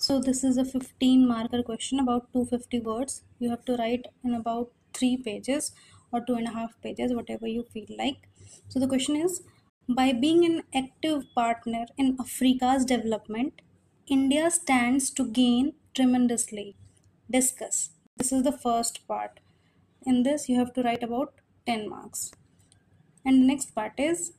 So this is a 15 marker question about 250 words. You have to write in about 3 pages or 2.5 pages, whatever you feel like. So the question is, by being an active partner in Africa's development, India stands to gain tremendously. Discuss. This is the first part. In this you have to write about 10 marks. And the next part is,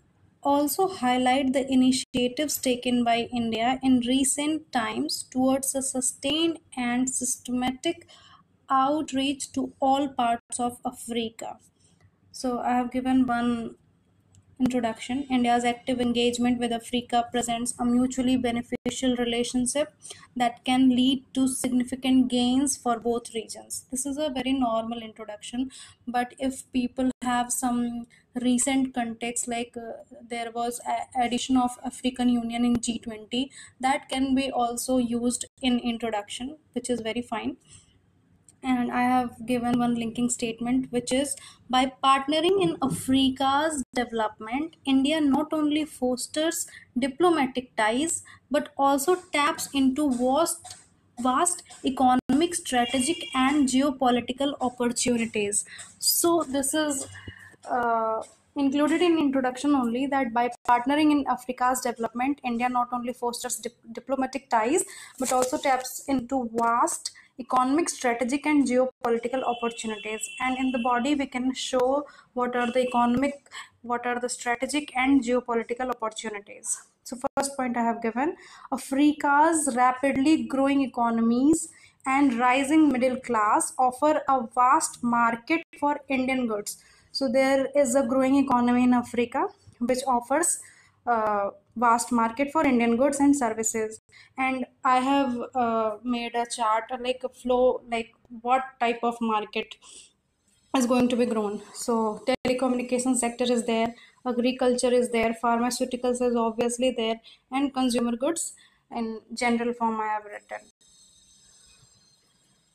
also highlight the initiatives taken by India in recent times towards a sustained and systematic outreach to all parts of Africa. So I have given one introduction. India's active engagement with Africa presents a mutually beneficial relationship that can lead to significant gains for both regions. This is a very normal introduction, but if people have some recent context, like there was addition of African Union in G20, that can be also used in introduction, which is very fine. And I have given one linking statement, which is, by partnering in Africa's development, India not only fosters diplomatic ties but also taps into vast economic, strategic, and geopolitical opportunities. So this is included in introduction only, that by partnering in Africa's development, India not only fosters diplomatic ties but also taps into vast economic, strategic, and geopolitical opportunities. And in the body we can show what are the economic, what are the strategic and geopolitical opportunities. So first point I have given, Africa's rapidly growing economies and rising middle class offer a vast market for Indian goods. So there is a growing economy in Africa which offers vast market for Indian goods and services. And I have made a chart, like a flow, like what type of market is going to be grown. So telecommunication sector is there, agriculture is there, pharmaceuticals is obviously there, and consumer goods in general form I have written.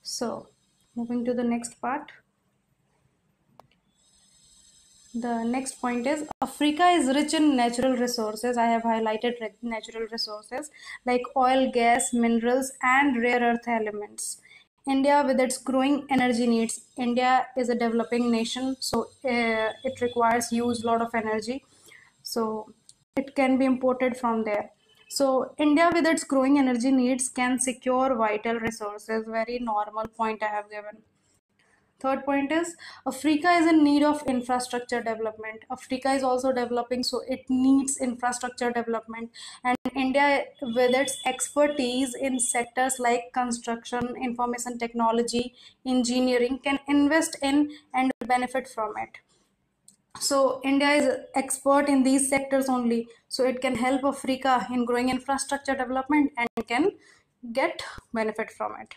So moving to the next part. The next point is, Africa is rich in natural resources. I have highlighted natural resources like oil, gas, minerals, and rare earth elements. India, with its growing energy needs, India is a developing nation, so it requires use lot of energy. So it can be imported from there. So India, with its growing energy needs, can secure vital resources. Very normal point I have given. Third point is, Africa is in need of infrastructure development. Africa is also developing, so it needs infrastructure development. And India, with its expertise in sectors like construction, information technology, engineering, can invest in and benefit from it. So India is expert in these sectors only, so it can help Africa in growing infrastructure development and can get benefit from it.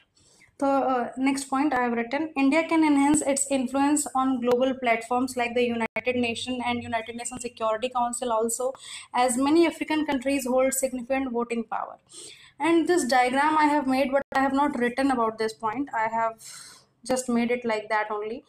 So next point I have written, India can enhance its influence on global platforms like the United Nations and United Nations Security Council also, as many African countries hold significant voting power. And this diagram I have made, but I have not written about this point. I have just made it like that only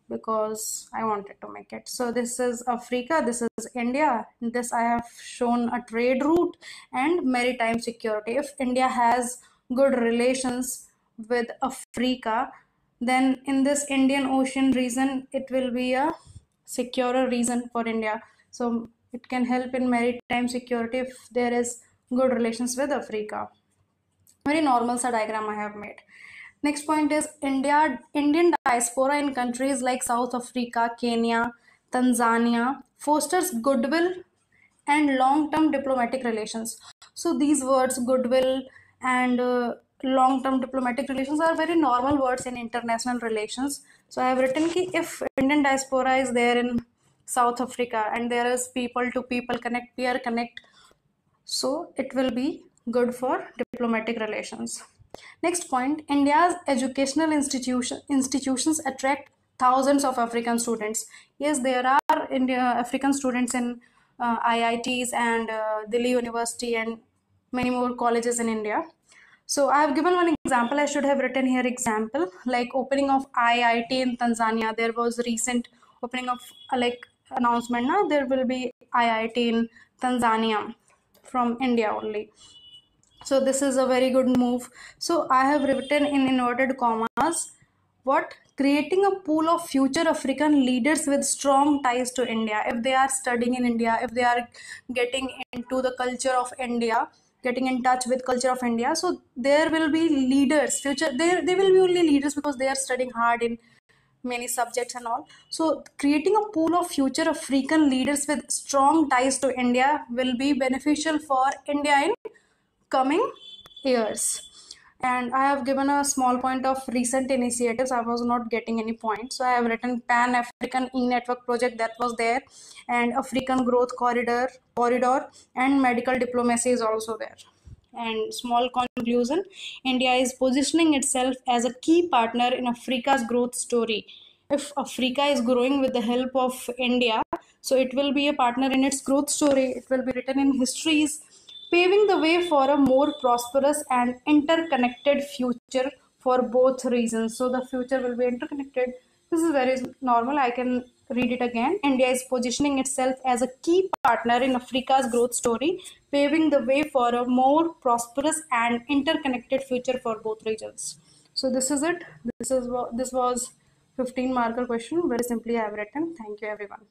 because I wanted to make it. So this is Africa, this is India. In this I have shown a trade route and maritime security. If India has good relations with Africa, then in this Indian Ocean region, it will be a securer region for India. So it can help in maritime security if there is good relations with Africa. Very normal sa diagram I have made. Next point is, Indian diaspora in countries like South Africa, Kenya, Tanzania fosters goodwill and long-term diplomatic relations. So these words, goodwill and long-term diplomatic relations, are very normal words in international relations. So I have written ki if Indian diaspora is there in South Africa and there is people to people connect, peer connect, so it will be good for diplomatic relations. Next point, India's educational institutions attract thousands of African students. Yes, there are African students in IITs and Delhi University and many more colleges in India. So I have given one example. I should have written here example, like opening of IIT in Tanzania. There was recent opening of like announcement. Now there will be IIT in Tanzania from India only. So this is a very good move. So I have written in inverted commas, what? Creating a pool of future African leaders with strong ties to India. If they are studying in India, if they are getting into the culture of India, getting in touch with culture of India, so there will be leaders. Future, they will be only leaders because they are studying hard in many subjects and all. So creating a pool of future African leaders with strong ties to India will be beneficial for India in coming years. And I have given a small point of recent initiatives. I was not getting any points, so I have written Pan African E-network project that was there, and African growth corridor, and medical diplomacy is also there. And small conclusion, India is positioning itself as a key partner in Africa's growth story. If Africa is growing with the help of India, so it will be a partner in its growth story. It will be written in histories, paving the way for a more prosperous and interconnected future for both regions. So the future will be interconnected. This is very normal. I can read it again. India is positioning itself as a key partner in Africa's growth story, paving the way for a more prosperous and interconnected future for both regions. So this is it. This was 15 marker question. Very simply I have written. Thank you everyone.